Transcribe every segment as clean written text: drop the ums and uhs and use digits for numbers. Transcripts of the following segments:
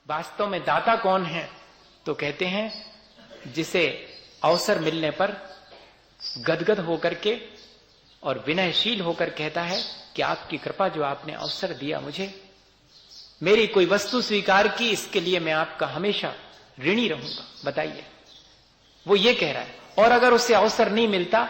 वास्तव में दाता कौन है? तो कहते हैं जिसे अवसर मिलने पर गदगद होकर के और विनयशील होकर कहता है कि आपकी कृपा, जो आपने अवसर दिया मुझे, मेरी कोई वस्तु स्वीकार की, इसके लिए मैं आपका हमेशा ऋणी रहूंगा। बताइए, वो ये कह रहा है। और अगर उसे अवसर नहीं मिलता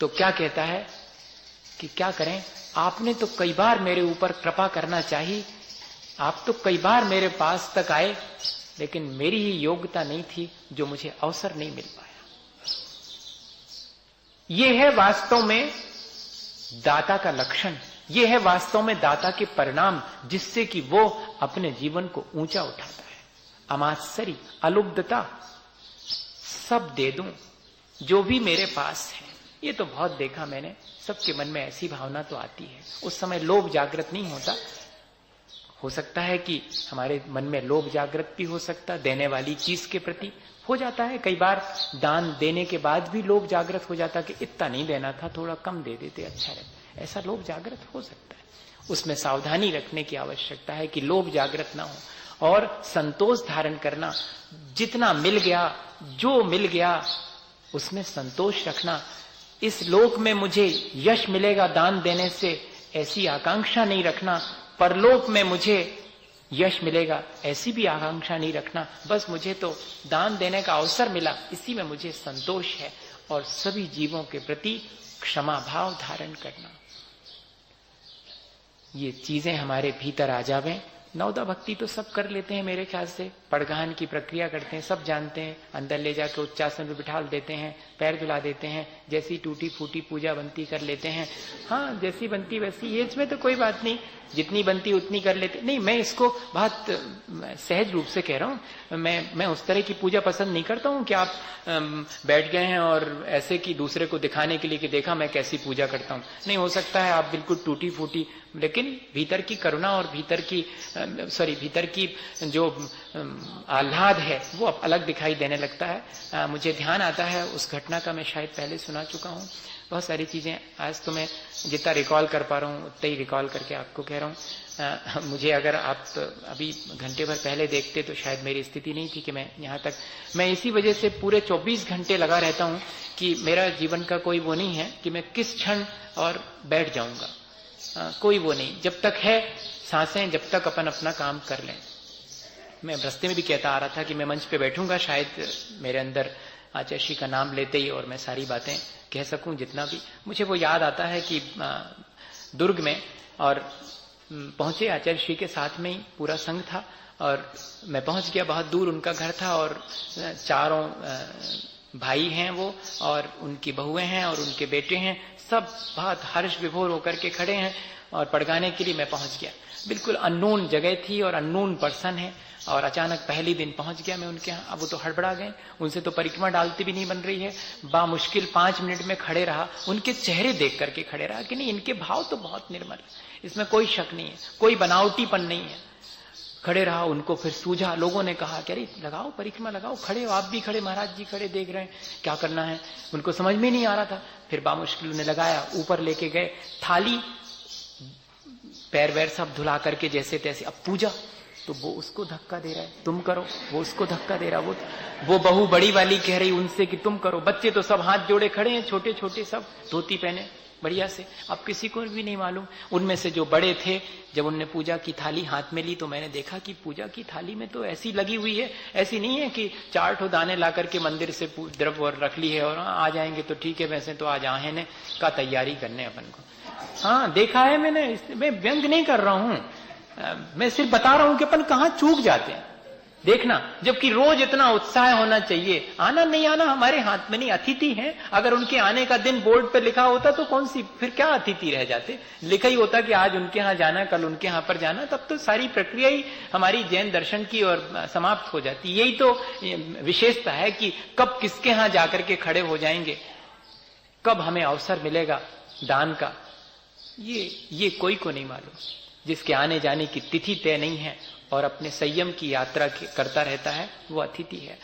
तो क्या कहता है कि क्या करें, आपने तो कई बार मेरे ऊपर कृपा करना चाहिए, आप तो कई बार मेरे पास तक आए, लेकिन मेरी ही योग्यता नहीं थी जो मुझे अवसर नहीं मिल पाया। यह है वास्तव में दाता का लक्षण, यह है वास्तव में दाता के परिणाम, जिससे कि वो अपने जीवन को ऊंचा उठाता है। अमात्सरी, अलुब्धता, सब दे दूं जो भी मेरे पास है। ये तो बहुत देखा मैंने, सबके मन में ऐसी भावना तो आती है। उस समय लोभ जागृत नहीं होता, हो सकता है कि हमारे मन में लोभ जागृत भी हो सकता, देने वाली चीज के प्रति हो जाता है। कई बार दान देने के बाद भी लोभ जागृत हो जाता कि इतना नहीं देना था, थोड़ा कम दे देते अच्छा रहता, ऐसा लोभ जागृत हो सकता है। उसमें सावधानी रखने की आवश्यकता है कि लोभ जागृत ना हो, और संतोष धारण करना, जितना मिल गया, जो मिल गया उसमें संतोष रखना। इस लोक में मुझे यश मिलेगा दान देने से, ऐसी आकांक्षा नहीं रखना। परलोक में मुझे यश मिलेगा, ऐसी भी आकांक्षा नहीं रखना। बस मुझे तो दान देने का अवसर मिला, इसी में मुझे संतोष है। और सभी जीवों के प्रति क्षमा भाव धारण करना, ये चीजें हमारे भीतर आ जावें। नवदा भक्ति तो सब कर लेते हैं मेरे ख्याल से, पड़गान की प्रक्रिया करते हैं, सब जानते हैं। अंदर ले जाकर उच्चासन में बिठा देते हैं, पैर धुला देते हैं, जैसी टूटी फूटी पूजा बनती कर लेते हैं। हाँ, जैसी बनती वैसी, एज में तो कोई बात नहीं, जितनी बनती उतनी कर लेते। नहीं, मैं इसको बहुत सहज रूप से कह रहा हूं। मैं उस तरह की पूजा पसंद नहीं करता हूं कि आप बैठ गए हैं और ऐसे कि दूसरे को दिखाने के लिए कि देखा मैं कैसी पूजा करता हूं। नहीं, हो सकता है आप बिल्कुल टूटी फूटी, लेकिन भीतर की करुणा और भीतर की जो आह्लाद है वो अब अलग दिखाई देने लगता है। मुझे ध्यान आता है उस घटना का, मैं शायद पहले सुना चुका हूं। बहुत सारी चीजें आज तो मैं जितना रिकॉल कर पा रहा हूं उतना ही रिकॉल करके आपको कह रहा हूं। मुझे अगर आप अभी घंटे भर पहले देखते तो शायद मेरी स्थिति नहीं थी कि मैं यहाँ तक, मैं इसी वजह से पूरे 24 घंटे लगा रहता हूं कि मेरा जीवन का कोई वो नहीं है कि मैं किस क्षण और बैठ जाऊंगा। कोई वो नहीं, जब तक है सांसें, जब तक अपन अपना काम कर लें। मैं रास्ते में भी कहता आ रहा था कि मैं मंच पे बैठूंगा, शायद मेरे अंदर आचार्य श्री का नाम लेते ही और मैं सारी बातें कह सकूं जितना भी। मुझे वो याद आता है कि दुर्ग में और पहुंचे आचार्य श्री के साथ में ही पूरा संघ था, और मैं पहुंच गया, बहुत दूर उनका घर था, और चारों भाई हैं वो, और उनकी बहुएं हैं और उनके बेटे हैं, सब बहुत हर्ष विभोर होकर के खड़े हैं। और पड़गाने के लिए मैं पहुंच गया, बिल्कुल अननोन जगह थी और अननोन पर्सन है, और अचानक पहली दिन पहुंच गया मैं उनके यहाँ। अब वो तो हड़बड़ा गए, उनसे तो परिक्रमा डालती भी नहीं बन रही है। बामुश्किल 5 मिनट में खड़े रहा, उनके चेहरे देख करके खड़े रहा कि नहीं, इनके भाव तो बहुत निर्मल है, इसमें कोई शक नहीं है, कोई बनावटीपन नहीं है। खड़े रहा, उनको फिर सूझा, लोगों ने कहा कि अरे लगाओ परिक्रमा लगाओ, खड़े हो आप भी खड़े, महाराज जी खड़े देख रहे हैं, क्या करना है। उनको समझ में नहीं आ रहा था, फिर बामुश्किल उन्हें लगाया, ऊपर लेके गए, थाली पैर वैर सब धुला करके जैसे तैसे। अब पूजा तो वो उसको धक्का दे रहा है, तुम करो, वो उसको धक्का दे रहा, वो बहू बड़ी वाली कह रही उनसे कि तुम करो। बच्चे तो सब हाथ जोड़े खड़े हैं, छोटे छोटे सब धोती पहने बढ़िया से। अब किसी को भी नहीं मालूम, उनमें से जो बड़े थे, जब उनने पूजा की थाली हाथ में ली तो मैंने देखा कि पूजा की थाली में तो ऐसी लगी हुई है, ऐसी नहीं है कि 4 ठो दाने ला करके मंदिर से द्रव्य और रख ली है और आ जाएंगे तो ठीक है, वैसे तो आज आहे ने का तैयारी करने अपन को। हाँ देखा है मैंने, मैं व्यंग नहीं कर रहा हूं, मैं सिर्फ बता रहा हूं कि अपन कहां चूक जाते हैं। देखना, जबकि रोज इतना उत्साह होना चाहिए, आना नहीं आना हमारे हाथ में नहीं। अतिथि हैं, अगर उनके आने का दिन बोर्ड पे लिखा होता तो कौन सी, फिर क्या अतिथि रह जाते। लिखा ही होता कि आज उनके यहाँ जाना, कल उनके यहाँ पर जाना, तब तो सारी प्रक्रिया ही हमारी जैन दर्शन की और समाप्त हो जाती। यही तो विशेषता है कि कब किसके यहाँ जाकर के खड़े हो जाएंगे, कब हमें अवसर मिलेगा दान का, ये कोई को नहीं मालूम। जिसके आने जाने की तिथि तय नहीं है और अपने संयम की यात्रा करता रहता है, वो अतिथि है।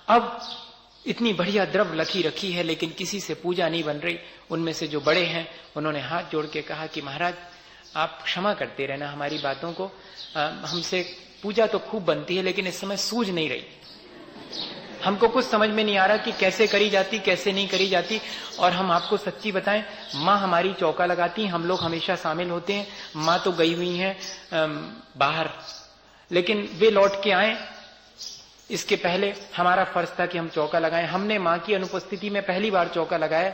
अब इतनी बढ़िया द्रव्य लखी रखी है लेकिन किसी से पूजा नहीं बन रही। उनमें से जो बड़े हैं उन्होंने हाथ जोड़ के कहा कि महाराज आप क्षमा करते रहना हमारी बातों को, हमसे पूजा तो खूब बनती है, लेकिन इस समय सूझ नहीं रही। हमको कुछ समझ में नहीं आ रहा कि कैसे करी जाती, कैसे नहीं करी जाती। और हम आपको सच्ची बताएं, माँ हमारी चौका लगाती, हम लोग हमेशा शामिल होते हैं। माँ तो गई हुई हैं बाहर, लेकिन वे लौट के आए, इसके पहले हमारा फर्ज था कि हम चौका लगाएं। हमने माँ की अनुपस्थिति में पहली बार चौका लगाया,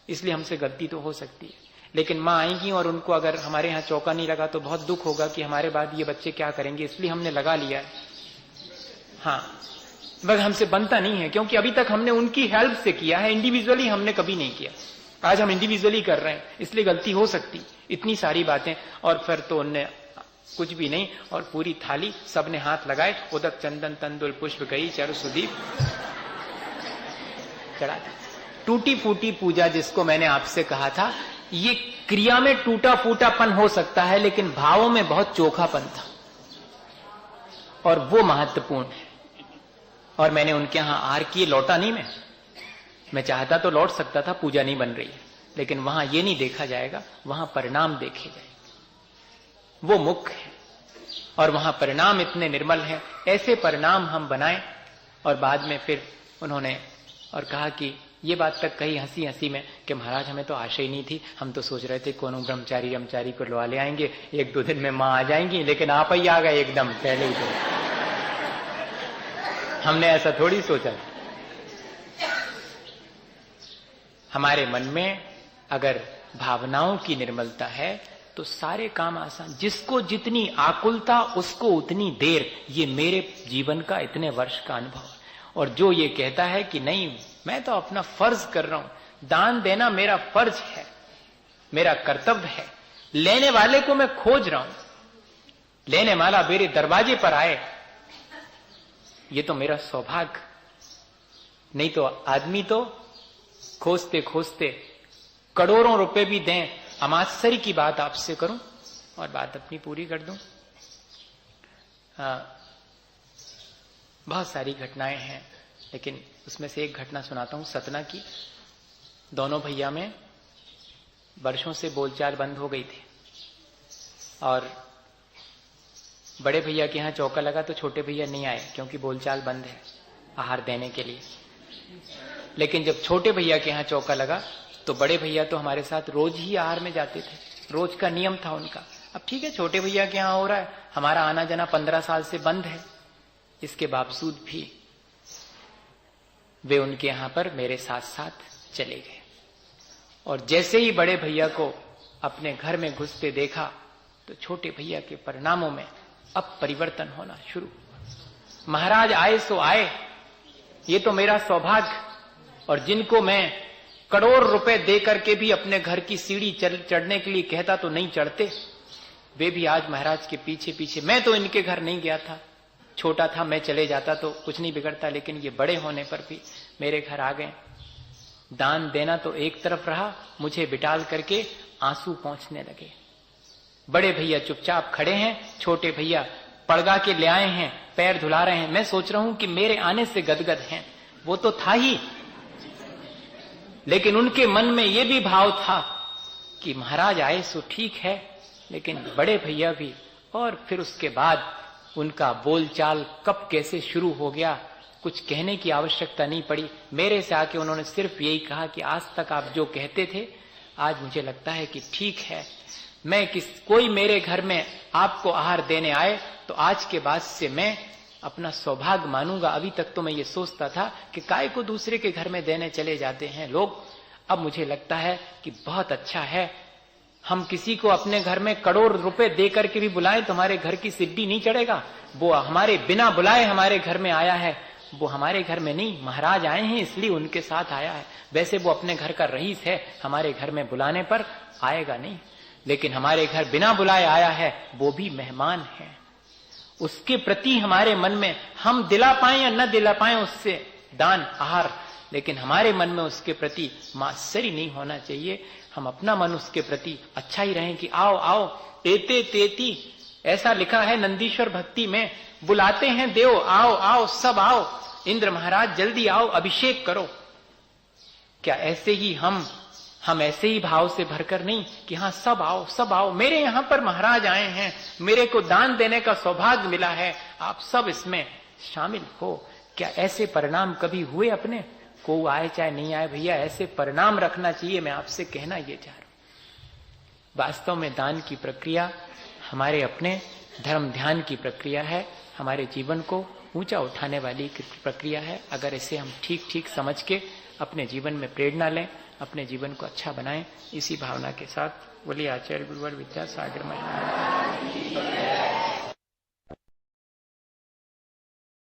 इसलिए हमसे गलती तो हो सकती है। लेकिन माँ आएंगी और उनको अगर हमारे यहाँ चौका नहीं लगा तो बहुत दुख होगा कि हमारे बाद ये बच्चे क्या करेंगे, इसलिए हमने लगा लिया है। हाँ, मगर हमसे बनता नहीं है, क्योंकि अभी तक हमने उनकी हेल्प से किया है, इंडिविजुअली हमने कभी नहीं किया। आज हम इंडिविजुअली कर रहे हैं, इसलिए गलती हो सकती, इतनी सारी बातें। और फिर तो उनने कुछ भी नहीं, और पूरी थाली सबने हाथ लगाए, उदक चंदन तंदुल पुष्प गई चारु सुदीप चढ़ा। टूटी फूटी पूजा जिसको मैंने आपसे कहा था, ये क्रिया में टूटा फूटापन हो सकता है, लेकिन भावों में बहुत चोखापन था, और वो महत्वपूर्ण है। और मैंने उनके यहां आहार किए, लौटा नहीं मैं चाहता तो लौट सकता था, पूजा नहीं बन रही है, लेकिन वहां ये नहीं देखा जाएगा, वहां परिणाम देखे जाएंगे, वो मुख्य है। और वहां परिणाम इतने निर्मल हैं, ऐसे परिणाम हम बनाएं। और बाद में फिर उन्होंने और कहा कि ये बात तक कही हंसी हंसी में कि महाराज हमें तो आशा ही नहीं थी, हम तो सोच रहे थे कोनो ब्रह्मचारी को लुआ ले आएंगे, 1-2 दिन में माँ आ जाएंगी, लेकिन आप ही आ गए एकदम पहले ही। तो हमने ऐसा थोड़ी सोचा। हमारे मन में अगर भावनाओं की निर्मलता है तो सारे काम आसान। जिसको जितनी आकुलता उसको उतनी देर, ये मेरे जीवन का इतने वर्ष का अनुभव है। और जो ये कहता है कि नहीं मैं तो अपना फर्ज कर रहा हूं, दान देना मेरा फर्ज है, मेरा कर्तव्य है, लेने वाले को मैं खोज रहा हूं, लेने वाला मेरे दरवाजे पर आए, ये तो मेरा सौभाग्य। नहीं तो आदमी तो खोजते खोजते करोड़ों रुपए भी दें। अमाश्चर्य की बात आपसे करूं और बात अपनी पूरी कर दूं। बहुत सारी घटनाएं हैं, लेकिन उसमें से एक घटना सुनाता हूं सतना की। दोनों भैया में वर्षों से बोलचाल बंद हो गई थी, और बड़े भैया के यहां चौका लगा तो छोटे भैया नहीं आए, क्योंकि बोलचाल बंद है आहार देने के लिए। लेकिन जब छोटे भैया के यहां चौका लगा तो बड़े भैया तो हमारे साथ रोज ही आहार में जाते थे, रोज का नियम था उनका। अब ठीक है, छोटे भैया के यहां हो रहा है, हमारा आना जाना 15 साल से बंद है, इसके बावजूद भी वे उनके यहां पर मेरे साथ साथ चले गए। और जैसे ही बड़े भैया को अपने घर में घुसते देखा तो छोटे भैया के परिणामों में अब परिवर्तन होना शुरू। महाराज आए सो आए, ये तो मेरा सौभाग्य। और जिनको मैं करोड़ रुपए दे करके भी अपने घर की सीढ़ी चढ़ने के लिए कहता तो नहीं चढ़ते, वे भी आज महाराज के पीछे पीछे। मैं तो इनके घर नहीं गया था, छोटा था, मैं चले जाता तो कुछ नहीं बिगड़ता, लेकिन ये बड़े होने पर भी मेरे घर आ गए। दान देना तो एक तरफ रहा, मुझे बिटाल करके आंसू पहुंचने लगे। बड़े भैया चुपचाप खड़े हैं, छोटे भैया पड़गा के ले आए हैं, पैर धुला रहे हैं। मैं सोच रहा हूं कि मेरे आने से गदगद हैं, वो तो था ही, लेकिन उनके मन में ये भी भाव था कि महाराज आए सो ठीक है, लेकिन बड़े भैया भी। और फिर उसके बाद उनका बोलचाल कब कैसे शुरू हो गया, कुछ कहने की आवश्यकता नहीं पड़ी। मेरे से आके उन्होंने सिर्फ यही कहा कि आज तक आप जो कहते थे, आज मुझे लगता है कि ठीक है, मैं कोई मेरे घर में आपको आहार देने आए तो आज के बाद से मैं अपना सौभाग्य मानूंगा। अभी तक तो मैं ये सोचता था कि काय को दूसरे के घर में देने चले जाते हैं लोग, अब मुझे लगता है कि बहुत अच्छा है, हम किसी को अपने घर में करोड़ रुपए दे करके भी बुलाएं तो हमारे घर की सीढ़ी नहीं चढ़ेगा। वो हमारे बिना बुलाए हमारे घर में आया है, वो हमारे घर में नहीं, महाराज आए हैं इसलिए उनके साथ आया है। वैसे वो अपने घर का रईस है, हमारे घर में बुलाने पर आएगा नहीं, लेकिन हमारे घर बिना बुलाए आया है, वो भी मेहमान है। उसके प्रति हमारे मन में, हम दिला पाए या न दिला पाए उससे दान आहार, लेकिन हमारे मन में उसके प्रति मात्सर्य नहीं होना चाहिए। हम अपना मन उसके प्रति अच्छा ही रहें कि आओ आओ एते तेती, ऐसा लिखा है नंदीश्वर भक्ति में, बुलाते हैं देव, आओ आओ सब आओ, इंद्र महाराज जल्दी आओ, अभिषेक करो। क्या ऐसे ही हम हम ऐसे ही भाव से भरकर नहीं कि हाँ सब आओ सब आओ, मेरे यहां पर महाराज आए हैं, मेरे को दान देने का सौभाग्य मिला है, आप सब इसमें शामिल हो। क्या ऐसे परिणाम कभी हुए अपने? को आए चाहे नहीं आए भैया, ऐसे परिणाम रखना चाहिए। मैं आपसे कहना ये चाह रहा हूं, वास्तव में दान की प्रक्रिया हमारे अपने धर्म ध्यान की प्रक्रिया है, हमारे जीवन को ऊंचा उठाने वाली प्रक्रिया है। अगर इसे हम ठीक ठीक समझ के अपने जीवन में प्रेरणा लें, अपने जीवन को अच्छा बनाएं, इसी भावना के साथ बोलिए आचार्य गुरुवर विद्यासागर महाराज।